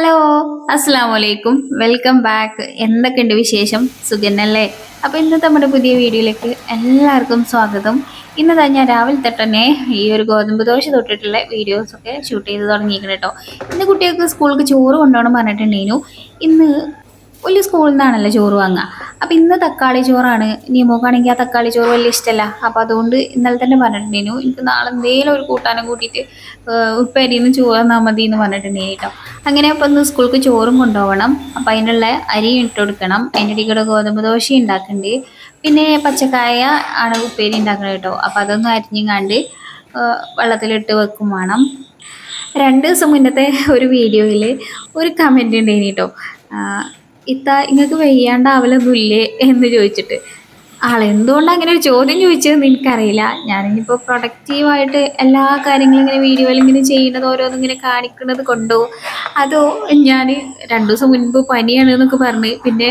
Hello, അസ്സലാമു അലൈക്കും. Welcome back. എന്തൊക്കെയുണ്ട് വിശേഷം? സുഖന്നല്ലേ? അപ്പോൾ ഇന്നത്തെ നമ്മുടെ പുതിയ വീഡിയോയിലേക്ക് എല്ലാവർക്കും സ്വാഗതം. ഇന്നതാ ഞാൻ രാവിലെ തൊട്ട് തന്നെ ഈ ഒരു ഗോതമ്പ് ദോശ തൊട്ടിട്ടുള്ള വീഡിയോസൊക്കെ ഷൂട്ട് ചെയ്ത് തുടങ്ങിയിരിക്കണം കേട്ടോ. ഇന്ന് കുട്ടികൾക്ക് സ്കൂളിലേക്ക് ചോറ് കൊണ്ടുപോകണം പറഞ്ഞിട്ടുണ്ടേനു. ഇന്ന് വലിയ സ്കൂളിൽ നിന്നാണല്ലോ ചോറ് വാങ്ങുക. അപ്പം ഇന്ന് തക്കാളി ചോറാണ്. നിയമോക്കാണെങ്കിൽ ആ തക്കാളി ചോറ് വലിയ ഇഷ്ടമല്ല. അപ്പം അതുകൊണ്ട് ഇന്നലെ തന്നെ പറഞ്ഞിട്ടുണ്ടേനു എനിക്ക് നാളെ എന്തെങ്കിലും ഒരു കൂട്ടാനും കൂട്ടിയിട്ട് ഉപ്പേരിന്ന് ചോറ് തന്നാൽ മതി എന്ന് പറഞ്ഞിട്ടുണ്ടേനു കേട്ടോ. അങ്ങനെ അപ്പം ഇന്ന് സ്കൂൾക്ക് ചോറും കൊണ്ടുപോകണം. അപ്പം അതിനുള്ള അരി ഇട്ട് കൊടുക്കണം. അതിൻ്റെ ഇടയ്ക്കൂടെ ഗോതമ്പ് ദോശ ഉണ്ടാക്കുന്നുണ്ട്. പിന്നെ പച്ചക്കായ ആണ് ഉപ്പേരി ഉണ്ടാക്കുന്നത് കേട്ടോ. അപ്പം അതൊന്നും അരിഞ്ഞങ്ങാണ്ട് വെള്ളത്തിലിട്ട് വെക്കും വേണം. 2 ദിവസം മുന്നത്തെ ഒരു വീഡിയോയിൽ ഒരു കമൻറ്റ് ഉണ്ടായിന് കേട്ടോ. ഇങ്ങൾക്ക് വയ്യാണ്ടാവലൊന്നുമില്ലേ എന്ന് ചോദിച്ചിട്ട്. ആളെന്തുകൊണ്ടാണ് അങ്ങനെ ഒരു ചോദ്യം ചോദിച്ചതെന്ന് എനിക്കറിയില്ല. ഞാനിപ്പോൾ പ്രൊഡക്റ്റീവായിട്ട് എല്ലാ കാര്യങ്ങളും ഇങ്ങനെ വീഡിയോയിൽ ഇങ്ങനെ ചെയ്യുന്നത് ഓരോന്നും ഇങ്ങനെ കാണിക്കുന്നത് കൊണ്ടോ അതോ ഞാൻ 2 ദിവസം മുൻപ് പനിയാണ് എന്നൊക്കെ പറഞ്ഞ് പിന്നെ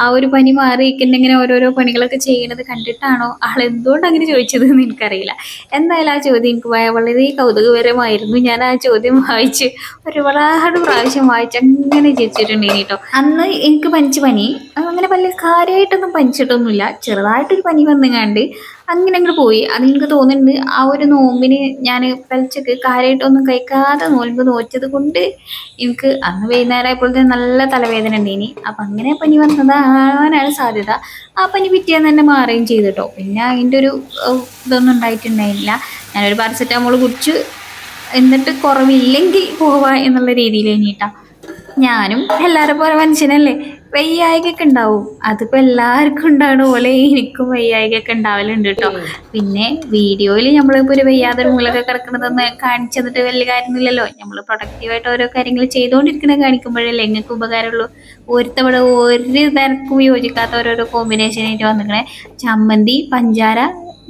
ആ ഒരു പനി മാറിയിരിക്കുന്ന ഇങ്ങനെ ഓരോരോ പണികളൊക്കെ ചെയ്യണത് കണ്ടിട്ടാണോ ആളെന്തുകൊണ്ട് അങ്ങനെ ചോദിച്ചതെന്ന് എനിക്കറിയില്ല. എന്തായാലും ആ ചോദ്യം എനിക്ക് വളരെ കൗതുകപരമായിരുന്നു. ഞാൻ ആ ചോദ്യം വായിച്ച് ഒരുപാട് പ്രാവശ്യം വായിച്ച് അങ്ങനെ ചിരിച്ചിട്ടുണ്ടെങ്കിൽ കേട്ടോ. അന്ന് എനിക്ക് പനി അങ്ങനെ വലിയ കാര്യമായിട്ടൊന്നും പനിച്ചിട്ടൊന്നുമില്ല. ചെറുതായിട്ടൊരു പനി വന്നുങ്ങാണ്ട് അങ്ങനെ അങ്ങോട്ട് പോയി. അത് എനിക്ക് തോന്നുന്നുണ്ട് ആ ഒരു നോമ്പിന് ഞാൻ പലിച്ചക്ക് കാര്യമായിട്ടൊന്നും കഴിക്കാതെ നോൽമ്പ് നോറ്റത് കൊണ്ട് എനിക്ക് അന്ന് വൈകുന്നേരം ആയപ്പോഴത്തെ നല്ല തലവേദന ഉണ്ടേനി. അപ്പം അങ്ങനെ പനി വന്നതാകാനാണ് സാധ്യത. ആ പനി പിറ്റേന്ന് തന്നെ മാറുകയും ചെയ്തു കേട്ടോ. പിന്നെ അതിൻ്റെ ഒരു ഇതൊന്നും ഉണ്ടായിട്ടുണ്ടായില്ല. ഞാനൊരു പാരസെറ്റാമോൾ കുടിച്ചു. എന്നിട്ട് കുറവില്ലെങ്കിൽ പോവാ എന്നുള്ള രീതിയിൽ കഴിഞ്ഞിട്ടാ. ഞാനും എല്ലാവരും പോലെ മനുഷ്യനല്ലേ, വയ്യായികയൊക്കെ ഉണ്ടാവും. അതിപ്പോൾ എല്ലാവർക്കും ഉണ്ടാവണ പോലെ എനിക്കും വയ്യായികയൊക്കെ ഉണ്ടാവലുണ്ട് കേട്ടോ. പിന്നെ വീഡിയോയിൽ നമ്മളിപ്പോൾ ഒരു വയ്യാതൊരു മൂലൊക്കെ കിടക്കണതൊന്ന് കാണിച്ചു തന്നിട്ട് വലിയ കാര്യമൊന്നുമില്ലല്ലോ. നമ്മൾ പ്രൊഡക്റ്റീവായിട്ട് ഓരോ കാര്യങ്ങൾ ചെയ്തുകൊണ്ടിരിക്കുന്നത് കാണിക്കുമ്പോഴല്ലേ നിങ്ങൾക്ക് ഉപകാരമുള്ളൂ. ഒരുത്തവിടെ ഒരു തരക്കും യോജിക്കാത്ത ഓരോരോ കോമ്പിനേഷനായിട്ട് വന്നിരിക്കണേ. ചമ്മന്തി, പഞ്ചാര,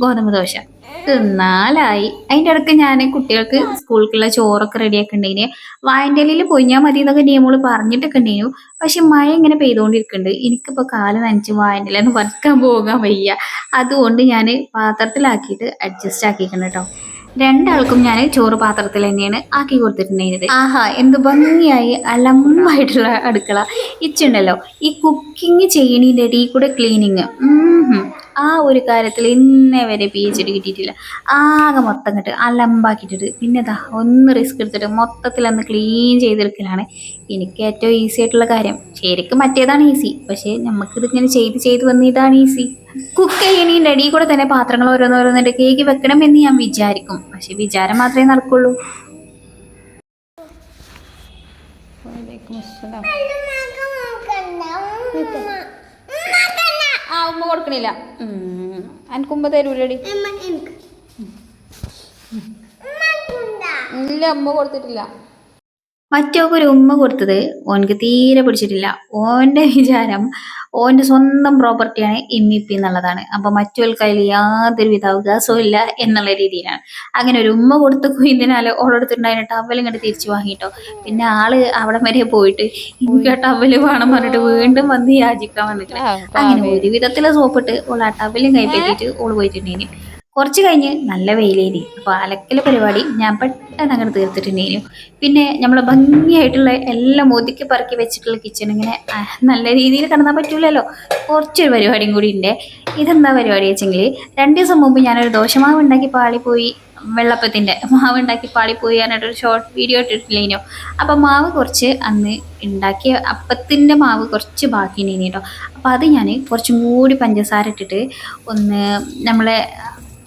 ഗോതമ്പ് ദോശ തിന്നാലായി. അതിൻ്റെ ഇടയ്ക്ക് ഞാൻ കുട്ടികൾക്ക് സ്കൂളിലേക്കുള്ള ചോറൊക്കെ റെഡിയാക്കി ഉണ്ടെങ്കിൽ വായൻ്റെ ഇലയിൽ പൊയ്ഞ്ഞാൽ മതി എന്നൊക്കെ നിയമങ്ങൾ പറഞ്ഞിട്ടൊക്കെ ഉണ്ടായിരുന്നു. പക്ഷെ മഴ ഇങ്ങനെ പെയ്തുകൊണ്ടിരിക്കുന്നുണ്ട്. എനിക്കിപ്പോൾ കാല് നനച്ച് വായൻ്റെ ഇലയൊന്നും പറിക്കാൻ പോകാൻ വയ്യ. അതുകൊണ്ട് ഞാൻ പാത്രത്തിലാക്കിയിട്ട് അഡ്ജസ്റ്റ് ആക്കിയിരിക്കണം കേട്ടോ. 2 ആൾക്കും ഞാൻ ചോറ് പാത്രത്തിൽ തന്നെയാണ് ആക്കി കൊടുത്തിട്ടുണ്ടായിരുന്നത്. ആഹാ, എന്ത് ഭംഗിയായി അലമ്പായിട്ടുള്ള അടുക്കള. ഇച്ചുണ്ടല്ലോ ഈ കുക്കിംഗ് ചെയ്യണതിൻ്റെ ഇടയിൽ കൂടെ ക്ലീനിങ്, ആ ഒരു കാര്യത്തിൽ ഇന്നേ വരെ PhD കിട്ടിയിട്ടില്ല. ആകെ മൊത്തം കെട്ട് അലമ്പാക്കിയിട്ടിട്ട് പിന്നെ ഒന്ന് റിസ്ക് എടുത്തിട്ട് മൊത്തത്തിലൊന്ന് ക്ലീൻ ചെയ്തെടുക്കലാണ് എനിക്ക് ഏറ്റവും ഈസി ആയിട്ടുള്ള കാര്യം. ശരിക്കും മറ്റേതാണ് ഈസി, പക്ഷേ നമുക്കിതിങ്ങനെ ചെയ്ത് വന്ന് ഇതാണ് ഈസി. കുക്ക് ചെയ്യണീൻ്റെ ഇടയിൽ കൂടെ തന്നെ പാത്രങ്ങൾ ഓരോന്നോരോന്നിട്ട് കേക്ക് വെക്കണം എന്ന് ഞാൻ വിചാരിക്കും. പക്ഷെ വിചാരം മാത്രമേ നടക്കുള്ളൂ. ആ ഉമ്മ കൊടുക്കണില്ല. എനിക്ക് ഉമ്മ തരൂലടി. ഇല്ല, ഉമ്മ കൊടുത്തിട്ടില്ല. മറ്റൊക്കെ ഒരു ഉമ്മ കൊടുത്തത് ഓനക്ക് തീരെ പിടിച്ചിട്ടില്ല. ഓൻ്റെ വിചാരം ഓൻ്റെ സ്വന്തം പ്രോപ്പർട്ടിയാണ് ഇമ്മിപ്പി എന്നുള്ളതാണ്. അപ്പം മറ്റൊരു അതിൽ യാതൊരുവിധ അവകാശവും ഇല്ല എന്നുള്ള രീതിയിലാണ്. അങ്ങനെ ഒരു ഉമ്മ കൊടുത്ത് കുയിന്തിനാല് ഓളെടുത്തിട്ടുണ്ടായിരുന്ന ടവൽ ഇങ്ങോട്ട് തിരിച്ചു വാങ്ങിട്ടോ. പിന്നെ ആള് അവിടെ വരെ പോയിട്ട് എനിക്ക് ആ ടവല് വേണം പറഞ്ഞിട്ട് വീണ്ടും വന്ന് യാചിക്കാൻ വന്നിട്ട് അങ്ങനെ ഒരു വിധത്തില് സോപ്പിട്ട് ഓൾ ആ ടവലും കൈപ്പറ്റിയിട്ട് ഓള് പോയിട്ടുണ്ടേന്. കുറച്ച് കഴിഞ്ഞ് നല്ല വെയിലേരി. അപ്പോൾ അലക്കൽ പരിപാടി ഞാൻ പെട്ടെന്ന് അങ്ങോട്ട് തീർത്തിട്ടുണ്ടേനു. പിന്നെ നമ്മൾ ഭംഗിയായിട്ടുള്ള എല്ലാം ഒതുക്കി പറക്കി വെച്ചിട്ടുള്ള കിച്ചൺ ഇങ്ങനെ നല്ല രീതിയിൽ കിടന്നാൽ പറ്റൂലല്ലോ. കുറച്ചൊരു പരിപാടിയും കൂടി ഉണ്ട്. ഇതെന്താ പരിപാടി വെച്ചെങ്കിൽ 2 ദിവസം മുമ്പ് ഞാനൊരു ദോശമാവ് ഉണ്ടാക്കി പാളിപ്പോയി. വെള്ളപ്പത്തിൻ്റെ മാവ് ഉണ്ടാക്കി പാളിപ്പോയി പറഞ്ഞിട്ടൊരു ഷോർട്ട് വീഡിയോ ഇട്ടിട്ടില്ലേനോ. അപ്പം മാവ് കുറച്ച് അന്ന് ഉണ്ടാക്കിയ അപ്പത്തിൻ്റെ മാവ് കുറച്ച് ബാക്കി ഉണ്ടായിന് കേട്ടോ. അപ്പോൾ അത് ഞാൻ കുറച്ചും കൂടി പഞ്ചസാര ഇട്ടിട്ട് ഒന്ന് നമ്മളെ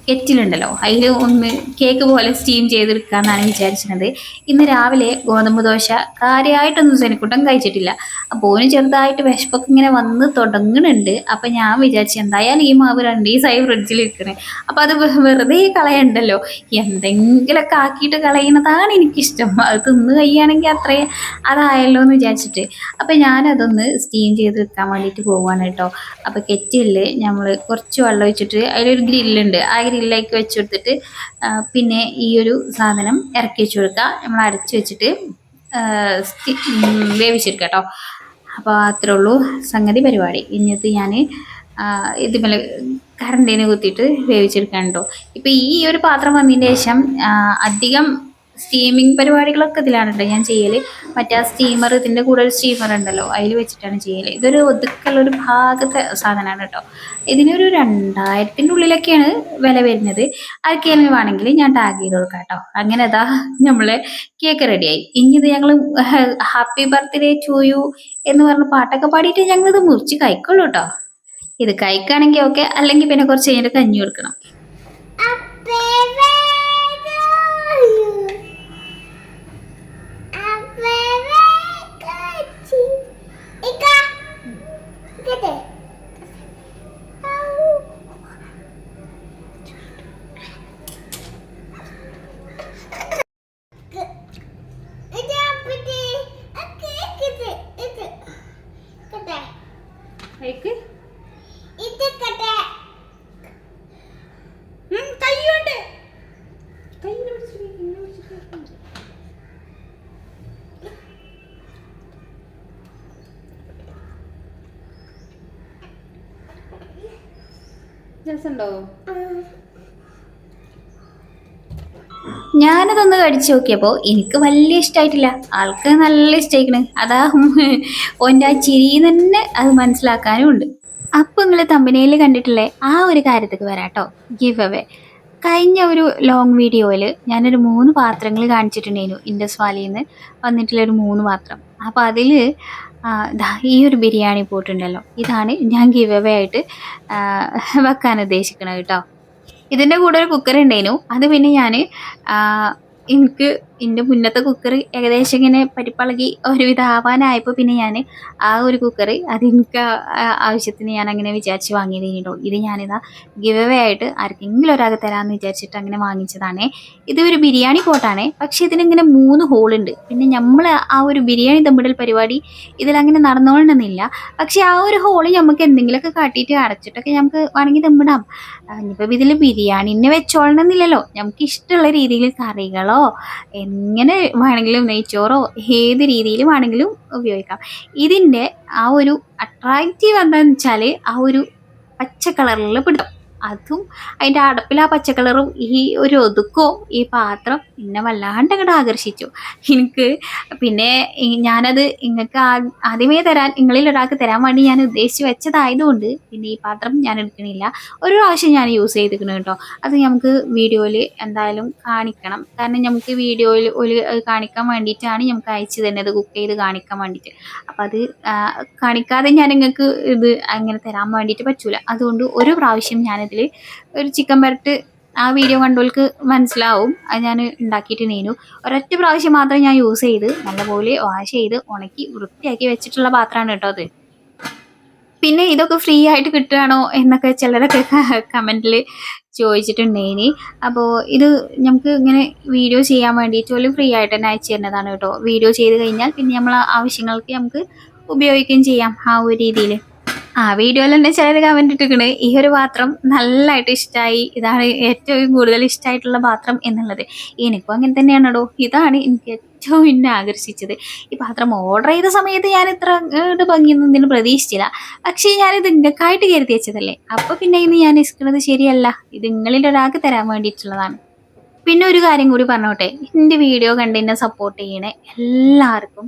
കെറ്റിലുണ്ടല്ലോ അതിൽ ഒന്ന് കേക്ക് പോലെ സ്റ്റീം ചെയ്തെടുക്കാമെന്നാണ് വിചാരിച്ചിരുന്നത്. ഇന്ന് രാവിലെ ഗോതമ്പ് ദോശ കാര്യമായിട്ടൊന്നും സെനിക്കുട്ടൻ കഴിച്ചിട്ടില്ല. അപ്പോൾ ഓന് ചെറുതായിട്ട് വിശപ്പൊക്കെ ഇങ്ങനെ വന്ന് തുടങ്ങുന്നുണ്ട്. അപ്പം ഞാൻ വിചാരിച്ചു എന്തായാലും ഈ മാവ് 2 ദിവസമായി ഫ്രിഡ്ജിൽ ഇരിക്കണേ. അപ്പം അത് വെറുതെ കളയണ്ടല്ലോ, എന്തെങ്കിലുമൊക്കെ ആക്കിയിട്ട് കളയുന്നതാണ് എനിക്കിഷ്ടം. അത് തിന്ന് കഴിയുകയാണെങ്കിൽ അത്രയും അതായല്ലോ എന്ന് വിചാരിച്ചിട്ട് അപ്പം ഞാനതൊന്ന് സ്റ്റീം ചെയ്ത് വെക്കാൻ വേണ്ടിയിട്ട് പോവുകയാണ് കേട്ടോ. അപ്പോൾ കെറ്റിലിൽ നമ്മൾ കുറച്ച് വെള്ളം ഒഴിച്ചിട്ട് അതിലൊരു ഗ്രില്ലുണ്ട്. ആ ഗ്രില്ലേക്ക് വെച്ച് കൊടുത്തിട്ട് പിന്നെ ഈ ഒരു സാധനം ഇറക്കി വെച്ച് കൊടുക്കുക. നമ്മൾ അടച്ച് വെച്ചിട്ട് വേവിച്ചെടുക്കുക കേട്ടോ. അപ്പോൾ അത്രേ ഉള്ളൂ സംഗതി പരിപാടി. ഇന്നത്തെ ഞാൻ ഇതുപോലെ കറണ്ടിന് കുത്തിയിട്ട് വേവിച്ചെടുക്കാൻ കേട്ടോ. ഇപ്പോൾ ഈ ഒരു പാത്രം വന്നതിന് ശേഷം അധികം സ്റ്റീമിങ് പരിപാടികളൊക്കെ ഇതിലാണ് കേട്ടോ ഞാൻ ചെയ്യൽ. മറ്റേ ആ സ്റ്റീമർ, ഇതിൻ്റെ കൂടെ ഒരു സ്റ്റീമർ ഉണ്ടല്ലോ, അതിൽ വെച്ചിട്ടാണ് ചെയ്യൽ. ഇതൊരു ഒതുക്കുള്ളൊരു ഭാഗത്തെ സാധനമാണ് കേട്ടോ. ഇതിനൊരു 2000-ൻ്റെ ഉള്ളിലൊക്കെയാണ് വില വരുന്നത്. ആർക്കെങ്കിലും വേണമെങ്കിൽ ഞാൻ ടാഗ് ചെയ്ത് കൊടുക്കാം കേട്ടോ. അങ്ങനെ അതാ നമ്മളെ കേക്ക് റെഡിയായി. ഇനി ഇത് ഞങ്ങൾ ഹാപ്പി ബർത്ത്ഡേ ടു യു എന്ന് പറഞ്ഞ പാട്ടൊക്കെ പാടിയിട്ട് ഞങ്ങളിത് മുറിച്ച് കഴിക്കുള്ളൂ കേട്ടോ. ഇത് കഴിക്കുകയാണെങ്കിൽ ഓക്കെ, അല്ലെങ്കിൽ പിന്നെ കുറച്ച് കഴിഞ്ഞിട്ട് കഞ്ഞി കൊടുക്കണം. രസമുണ്ടോ? ഞാനതൊന്ന് കടിച്ചു നോക്കിയപ്പോൾ എനിക്ക് വലിയ ഇഷ്ടമായിട്ടില്ല, ആൾക്ക് നല്ല ഇഷ്ടമായിക്കണ്. അതാ ഓൻ്റെ ആ ചിരി തന്നെ അത് മനസ്സിലാക്കാനും ഉണ്ട്. അപ്പോൾ നിങ്ങൾ തമ്പനയിൽ കണ്ടിട്ടില്ലേ ആ ഒരു കാര്യത്തേക്ക് വരാം കേട്ടോ. ഗിവ് അവേ കഴിഞ്ഞ ഒരു ലോങ് വീഡിയോയിൽ ഞാനൊരു 3 പാത്രങ്ങൾ കാണിച്ചിട്ടുണ്ടായിരുന്നു. ഇൻഡസ് വാലിയിൽ നിന്ന് വന്നിട്ടുള്ളൊരു 3 പാത്രം. അപ്പോൾ അതിൽ ഈ ഒരു ബിരിയാണി പോട്ടുണ്ടല്ലോ, ഇതാണ് ഞാൻ ഗിവ് അവേ ആയിട്ട് വെക്കാൻ ഉദ്ദേശിക്കണത് കേട്ടോ. ഇതിൻ്റെ കൂടെ ഒരു കുക്കർ ഉണ്ടായിരുന്നു. അത് പിന്നെ ഞാൻ എനിക്ക് എൻ്റെ മുന്നത്തെ കുക്കർ ഏകദേശം ഇങ്ങനെ പരിപ്പളകി ഒരുവിധം ആവാനായപ്പോൾ പിന്നെ ഞാൻ ആ ഒരു കുക്കർ അതെനിക്ക് ആവശ്യത്തിന് ഞാൻ അങ്ങനെ വിചാരിച്ച് വാങ്ങിയത് കേട്ടോ. ഇത് ഞാനിതാ ഗിവ് അവേ ആയിട്ട് ആർക്കെങ്കിലും ഒരാൾക്ക് തരാമെന്ന് വിചാരിച്ചിട്ട് അങ്ങനെ വാങ്ങിച്ചതാണേ. ഇത് ഒരു ബിരിയാണി പോട്ടാണേ, പക്ഷേ ഇതിനിങ്ങനെ 3 ഹോളുണ്ട്. പിന്നെ നമ്മൾ ആ ഒരു ബിരിയാണി ദമ്മിടൽ പരിപാടി ഇതിലങ്ങനെ നടന്നുകൊണ്ടെന്നില്ല. പക്ഷേ ആ ഒരു ഹോള് നമുക്ക് എന്തെങ്കിലുമൊക്കെ കാട്ടിയിട്ട് അടച്ചിട്ടൊക്കെ നമുക്ക് വേണമെങ്കിൽ ദമ്മിടാം. ഇനിയിപ്പോൾ ഇതിൽ ബിരിയാണിനെ വെച്ചോളണമെന്നില്ലല്ലോ, നമുക്ക് ഇഷ്ടമുള്ള രീതിയിൽ കറികളോ എങ്ങനെ വേണമെങ്കിലും നെയ്ച്ചോറോ ഏത് രീതിയിൽ വേണമെങ്കിലും ഉപയോഗിക്കാം. ഇതിൻ്റെ ആ ഒരു അട്രാക്റ്റീവ് എന്താണെന്ന് വെച്ചാൽ ആ ഒരു പച്ച കളറിൽ പിടുത്തം, അതും അതിൻ്റെ അടപ്പിൽ ആ പച്ചക്കളറും ഈ ഒരു ഒതുക്കവും ഈ പാത്രം എന്നെ വല്ലാണ്ട് അങ്ങോട്ട് ആകർഷിച്ചു എനിക്ക്. പിന്നെ ഞാനത് നിങ്ങൾക്ക് ആദ്യമേ നിങ്ങളിൽ ഒരാൾക്ക് തരാൻ വേണ്ടി ഞാൻ ഉദ്ദേശിച്ച് വെച്ചതായതുകൊണ്ട് പിന്നെ ഈ പാത്രം ഞാൻ എടുക്കണില്ല. ഒരു പ്രാവശ്യം ഞാൻ യൂസ് ചെയ്തിരിക്കണം കേട്ടോ. അത് നമുക്ക് വീഡിയോയിൽ എന്തായാലും കാണിക്കണം, കാരണം നമുക്ക് വീഡിയോയിൽ ഒരു കാണിക്കാൻ വേണ്ടിയിട്ടാണ് നമുക്ക് അയച്ചു തരുന്നത്, കുക്ക് ചെയ്ത് കാണിക്കാൻ വേണ്ടിയിട്ട്. അപ്പം അത് കാണിക്കാതെ ഞാൻ നിങ്ങൾക്ക് ഇത് അങ്ങനെ തരാൻ വേണ്ടിയിട്ട് പറ്റൂല. അതുകൊണ്ട് ഒരു പ്രാവശ്യം ഞാനിതിൽ ഒരു ചിക്കൻ വരട്ട് ആ വീഡിയോ കണ്ടവർക്ക് മനസ്സിലാവും, അത് ഞാൻ ഉണ്ടാക്കിയിട്ടുണ്ടേനു. ഒരൊറ്റ പ്രാവശ്യം മാത്രം ഞാൻ യൂസ് ചെയ്ത് നല്ലപോലെ വാഷ് ചെയ്ത് ഉണക്കി വൃത്തിയാക്കി വെച്ചിട്ടുള്ള പാത്രമാണ് കേട്ടോ അത്. പിന്നെ ഇതൊക്കെ ഫ്രീ ആയിട്ട് കിട്ടുകയാണോ എന്നൊക്കെ ചിലരൊക്കെ കമൻറ്റിൽ ചോദിച്ചിട്ടുണ്ടേനി. അപ്പോൾ ഇത് നമുക്ക് ഇങ്ങനെ വീഡിയോ ചെയ്യാൻ വേണ്ടിയിട്ട് പോലും ഫ്രീ ആയിട്ട് തന്നെ അയച്ചു തരുന്നതാണ് കേട്ടോ. വീഡിയോ ചെയ്ത് കഴിഞ്ഞാൽ പിന്നെ നമ്മൾ ആവശ്യങ്ങൾക്ക് നമുക്ക് ഉപയോഗിക്കുകയും ചെയ്യാം ആ ഒരു രീതിയിൽ. വീഡിയോയിൽ തന്നെ ചിലർ കമന്റ് ഇട്ടിരിക്കണ് ഈ ഒരു പാത്രം നല്ലതായിട്ട് ഇഷ്ടമായി, ഇതാണ് ഏറ്റവും കൂടുതൽ ഇഷ്ടമായിട്ടുള്ള പാത്രം എന്നുള്ളത്. എനിക്കും അങ്ങനെ തന്നെയാണോ, ഇതാണ് എനിക്ക് ഏറ്റവും എന്നെ ആകർഷിച്ചത്. ഈ പാത്രം ഓർഡർ ചെയ്ത സമയത്ത് ഞാൻ ഇത്ര ഭംഗിയൊന്നും ഇതിന് പ്രതീക്ഷിച്ചില്ല. പക്ഷേ ഞാനിത് നിങ്ങൾക്കായിട്ട് കരുതി വെച്ചതല്ലേ, അപ്പോൾ പിന്നെ ഇന്ന് ഞാൻ ഇരിക്കുന്നത് ശരിയല്ല, ഇത് നിങ്ങളിൽ ഒരാൾക്ക് തരാൻ വേണ്ടിയിട്ടുള്ളതാണ്. പിന്നെ ഒരു കാര്യം കൂടി പറഞ്ഞോട്ടെ, എൻ്റെ വീഡിയോ കണ്ട് എന്നെ സപ്പോർട്ട് ചെയ്യണേ എല്ലാവർക്കും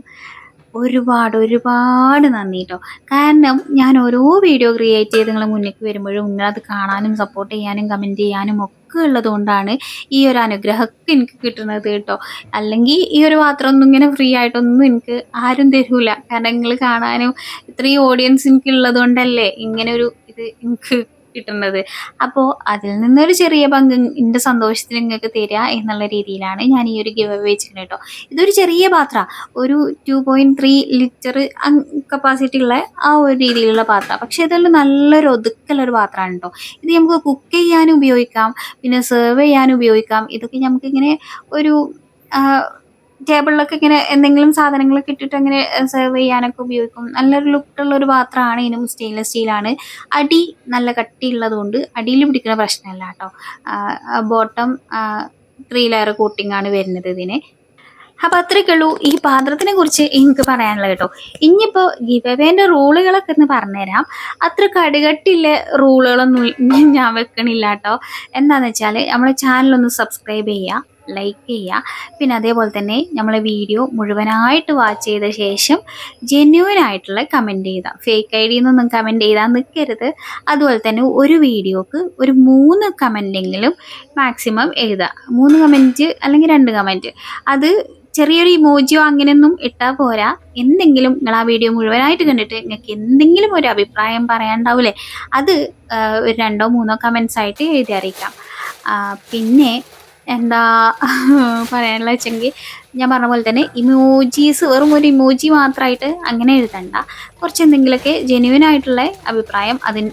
ഒരുപാട് നന്ദി കേട്ടോ. കാരണം ഞാൻ ഓരോ വീഡിയോ ക്രിയേറ്റ് ചെയ്ത് നിങ്ങളെ മുന്നിലേക്ക് വരുമ്പോഴും നിങ്ങളത് കാണാനും സപ്പോർട്ട് ചെയ്യാനും കമൻറ്റ് ചെയ്യാനും ഒക്കെ ഉള്ളത് കൊണ്ടാണ് ഈ ഒരു അനുഗ്രഹമൊക്കെ എനിക്ക് കിട്ടുന്നത് കേട്ടോ. അല്ലെങ്കിൽ ഈ ഒരു പാത്രമൊന്നും ഇങ്ങനെ ഫ്രീ ആയിട്ടൊന്നും എനിക്ക് ആരും തരൂല, കാരണം നിങ്ങൾ കാണാനും ഇത്രയും ഓഡിയൻസ് എനിക്കുള്ളത് കൊണ്ടല്ലേ ഇങ്ങനെ ഒരു ഇത് എനിക്ക് കിട്ടുന്നത്. അപ്പോൾ അതിൽ നിന്നൊരു ചെറിയ പങ്ക് എൻ്റെ സന്തോഷത്തിന് നിങ്ങൾക്ക് തരിക എന്നുള്ള രീതിയിലാണ് ഞാൻ ഈ ഒരു ഗിവ് അവേ വെച്ചിരിക്കുന്നത് കേട്ടോ. ഇതൊരു ചെറിയ പാത്രമാണ്, ഒരു 2.3 ലിറ്റർ കപ്പാസിറ്റി ഉള്ള ആ ഒരു രീതിയിലുള്ള പാത്രമാണ്. പക്ഷേ ഇതെല്ലാം നല്ലൊരു ഒതുക്കലൊരു പാത്രമാണ് കേട്ടോ. ഇത് നമുക്ക് കുക്ക് ചെയ്യാനും ഉപയോഗിക്കാം, പിന്നെ സെർവ് ചെയ്യാനും ഉപയോഗിക്കാം. ഇതൊക്കെ നമുക്കിങ്ങനെ ഒരു ടേബിളിലൊക്കെ ഇങ്ങനെ എന്തെങ്കിലും സാധനങ്ങളൊക്കെ ഇട്ടിട്ട് അങ്ങനെ സെർവ് ചെയ്യാനൊക്കെ ഉപയോഗിക്കും. നല്ലൊരു ലുക്കുള്ള ഒരു പാത്രമാണ്. ഇതിനും സ്റ്റെയിൻലെസ് സ്റ്റീലാണ്. അടി നല്ല കട്ടിയുള്ളത് കൊണ്ട് അടിയിൽ പിടിക്കുന്ന പ്രശ്നമല്ല കേട്ടോ. ബോട്ടം 3 ലെയർ കോട്ടിംഗ് ആണ് വരുന്നത് ഇതിന്. അപ്പോൾ അത്രയൊക്കെയുള്ളൂ ഈ പാത്രത്തിനെ കുറിച്ച് എനിക്ക് പറയാനുള്ളത് കേട്ടോ. ഇനിയിപ്പോൾ ഗിവ് അവേൻ്റെ റൂളുകളൊക്കെ ഒന്ന് പറഞ്ഞുതരാം. അത്ര കടുകട്ടിയുള്ള റൂളുകളൊന്നും ഞാൻ വെക്കണില്ല കേട്ടോ. എന്താണെന്ന് വെച്ചാൽ നമ്മളെ ചാനലൊന്ന് സബ്സ്ക്രൈബ് ചെയ്യുക, ലൈക്ക് ചെയ്യുക. പിന്നെ അതേപോലെ തന്നെ നമ്മളെ വീഡിയോ മുഴുവനായിട്ട് വാച്ച് ചെയ്ത ശേഷം ജെന്യുവൻ ആയിട്ടുള്ള കമൻറ്റ് ചെയ്യുക. ഫേക്ക് ഐ ഡിന്നൊന്നും കമൻറ്റ് ചെയ്താൽ നിൽക്കരുത്. അതുപോലെ തന്നെ ഒരു വീഡിയോക്ക് ഒരു 3 കമൻറ്റെങ്കിലും മാക്സിമം എഴുതുക. 3 കമൻറ്റ് അല്ലെങ്കിൽ 2 കമൻറ്റ്. അത് ചെറിയൊരു ഇമോജിയോ അങ്ങനെയൊന്നും ഇട്ടാൽ പോരാ. എന്തെങ്കിലും നിങ്ങൾ ആ വീഡിയോ മുഴുവനായിട്ട് കണ്ടിട്ട് നിങ്ങൾക്ക് എന്തെങ്കിലും ഒരു അഭിപ്രായം പറയാനുണ്ടാവില്ലേ, അത് ഒരു 2 3 കമൻസ് ആയിട്ട് എഴുതി അറിയിക്കാം. പിന്നെ എന്താ പറയാനുള്ള വെച്ചെങ്കിൽ ഞാൻ പറഞ്ഞ പോലെ തന്നെ ഇമോജീസ് വെറും ഒരു ഇമോജി മാത്രമായിട്ട് അങ്ങനെ എഴുതണ്ട. കുറച്ച് എന്തെങ്കിലുമൊക്കെ ജെന്യുവൻ ആയിട്ടുള്ള അഭിപ്രായം അതിന്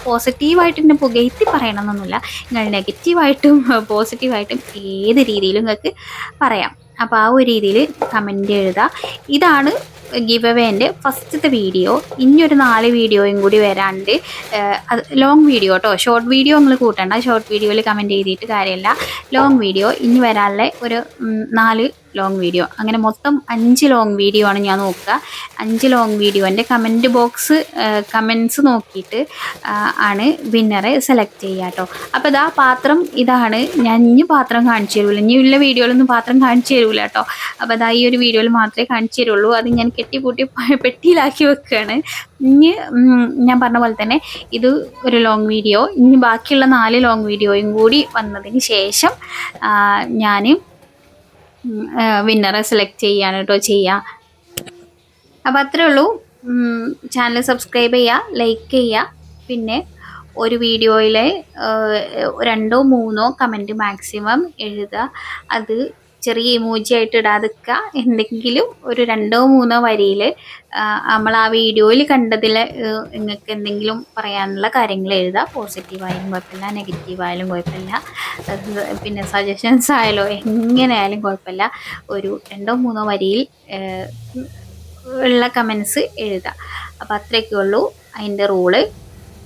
പോസിറ്റീവായിട്ട് എന്നെ പുകഴ്ത്തി പറയണമെന്നൊന്നുമില്ല. നിങ്ങൾ നെഗറ്റീവായിട്ടും പോസിറ്റീവായിട്ടും ഏത് രീതിയിലും നിങ്ങൾക്ക് പറയാം. അപ്പോൾ ആ ഒരു രീതിയിൽ കമൻറ്റ് എഴുതുക. ഇതാണ് ഗിവ് അവേൻ്റെ ഫസ്റ്റത്തെ വീഡിയോ. ഇനിയൊരു 4 വീഡിയോയും കൂടി വരാണ്ട്. അത് ലോങ് വീഡിയോ കേട്ടോ, ഷോർട്ട് വീഡിയോ നിങ്ങൾ കൂട്ടണ്ട. ഷോർട്ട് വീഡിയോയിൽ കമൻറ്റ് ചെയ്തിട്ട് കാര്യമില്ല. ലോങ് വീഡിയോ ഇനി വരാനുള്ള ഒരു 4 ലോങ് വീഡിയോ, അങ്ങനെ മൊത്തം 5 ലോങ് വീഡിയോ ആണ് ഞാൻ നോക്കുക. 5 ലോങ് വീഡിയോൻ്റെ കമൻറ്റ് ബോക്സ് കമൻസ് നോക്കിയിട്ട് ആണ് വിന്നറെ സെലക്ട് ചെയ്യുക കേട്ടോ. അപ്പോൾ ഇതാ പാത്രം ഇതാണ്. ഞാൻ ഇനി പാത്രം കാണിച്ചു തരൂല, ഇനി ഉള്ള വീഡിയോയിലൊന്നും പാത്രം കാണിച്ചു തരൂല കേട്ടോ. അപ്പോൾ അതാ ഈ ഒരു വീഡിയോയിൽ മാത്രമേ കാണിച്ചു തരുള്ളൂ. അത് ഞാൻ കെട്ടിപ്പൂട്ടി പെട്ടിയിലാക്കി വെക്കുകയാണ്. ഇനി ഞാൻ പറഞ്ഞ പോലെ തന്നെ ഇത് ഒരു ലോങ് വീഡിയോ. ഇനി ബാക്കിയുള്ള 4 ലോങ് വീഡിയോയും കൂടി വന്നതിന് ശേഷം ഞാൻ വിന്നറെ സെലക്ട് ചെയ്യാണ് കേട്ടോ ചെയ്യുക. അപ്പോൾ അത്രേ ഉള്ളൂ. ചാനൽ സബ്സ്ക്രൈബ് ചെയ്യുക, ലൈക്ക് ചെയ്യുക. പിന്നെ ഒരു വീഡിയോയിലെ 2 3 കമൻറ്റ് മാക്സിമം എഴുതുക. അത് ചെറിയ ഇമോജി ആയിട്ട് ഇടാതിരിക്കുക. എന്തെങ്കിലും ഒരു 2 3 വരിയിൽ നമ്മൾ ആ വീഡിയോയിൽ കണ്ടതിൽ നിങ്ങൾക്ക് എന്തെങ്കിലും പറയാനുള്ള കാര്യങ്ങൾ എഴുതുക. പോസിറ്റീവായാലും കുഴപ്പമില്ല, നെഗറ്റീവായാലും കുഴപ്പമില്ല, പിന്നെ സജഷൻസ് ആയാലോ എങ്ങനെയായാലും കുഴപ്പമില്ല. ഒരു 2 3 വരിയിൽ ഉള്ള കമൻസ് എഴുതുക. അപ്പോൾ അത്രയൊക്കെ ഉള്ളൂ അതിൻ്റെ റൂള്.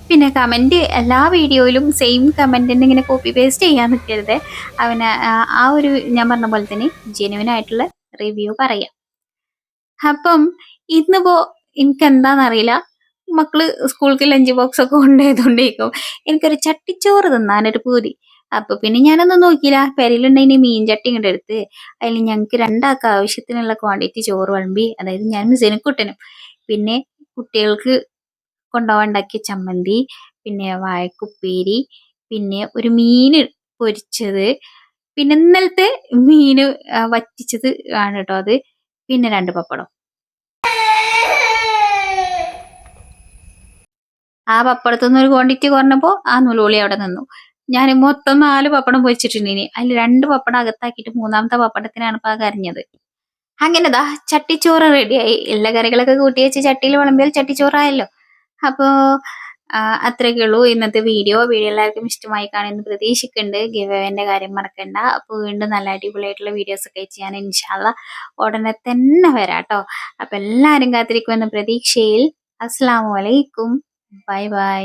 പിന്നെ കമൻറ്റ് എല്ലാ വീഡിയോയിലും സെയിം കമൻറ്റിൻ്റെ ഇങ്ങനെ കോപ്പി പേസ്റ്റ് ചെയ്യാൻ നിൽക്കരുത്. അവന് ആ ഒരു ഞാൻ പറഞ്ഞ പോലെ തന്നെ ജെന്യുവൻ ആയിട്ടുള്ള റിവ്യൂ പറയാം. അപ്പം ഇന്നിപ്പോൾ എനിക്കെന്താണെന്നറിയില്ല, മക്കള് സ്കൂൾക്ക് ലഞ്ച് ബോക്സ് ഒക്കെ കൊണ്ടുപോയതുകൊണ്ടേക്കും എനിക്കൊരു ചട്ടിച്ചോറ് തിന്നാനൊരു പൂതി. അപ്പോൾ പിന്നെ ഞാനൊന്നും നോക്കിയില്ല, പെരയിലുണ്ടെങ്കിൽ മീൻ ചട്ടി ഇങ്ങോട്ട് എടുത്ത് അതിൽ ഞങ്ങൾക്ക് 2 ആൾക്ക് ആവശ്യത്തിനുള്ള ക്വാണ്ടിറ്റി ചോറ് വിളമ്പി. അതായത് ഞാൻ സെനിക്കുട്ടനും പിന്നെ കുട്ടികൾക്ക് കൊണ്ടുപോകാൻ ഉണ്ടാക്കിയ ചമ്മന്തി, പിന്നെ വാഴക്കുപ്പേരി, പിന്നെ ഒരു മീൻ പൊരിച്ചത്, പിന്നെ ഇന്നലത്തെ മീൻ വറ്റിച്ചത് ആണ് കേട്ടോ അത്, പിന്നെ 2 പപ്പടം. ആ പപ്പടത്തുനിന്ന് ഒരു ക്വാണ്ടിറ്റി കുറഞ്ഞപ്പോൾ ആ നുലോളി അവിടെ നിന്നു. ഞാൻ മൊത്തം 4 പപ്പടം പൊരിച്ചിട്ടുണ്ടിനി. അതിൽ 2 പപ്പടം അകത്താക്കിയിട്ട് 3ാമത്തെ പപ്പടത്തിനാണ് ഇപ്പം കരഞ്ഞത്. അങ്ങനെതാ ചട്ടിച്ചോറ് റെഡിയായി. എല്ലാ കറികളൊക്കെ കൂട്ടി വെച്ച് ചട്ടിയിൽ വിളമ്പിയാൽ ചട്ടിച്ചോറായല്ലോ. അപ്പോൾ അത്രയൊക്കെ ഉള്ളൂ ഇന്നത്തെ വീഡിയോ. എല്ലാവർക്കും ഇഷ്ടമായി കാണുമെന്ന് പ്രതീക്ഷിക്കുന്നുണ്ട്. ഗിവ് അവേൻ്റെ കാര്യം മറക്കണ്ട. അപ്പോൾ വീണ്ടും നല്ല അടിപൊളിയായിട്ടുള്ള വീഡിയോസൊക്കെ അയച്ച് ഞാൻ ഇൻഷാല്ലാ ഉടനെ തന്നെ വരാം കേട്ടോ. അപ്പോൾ എല്ലാവരും കാത്തിരിക്കുമെന്ന പ്രതീക്ഷയിൽ അസ്സലാമു അലൈക്കും. Bye bye.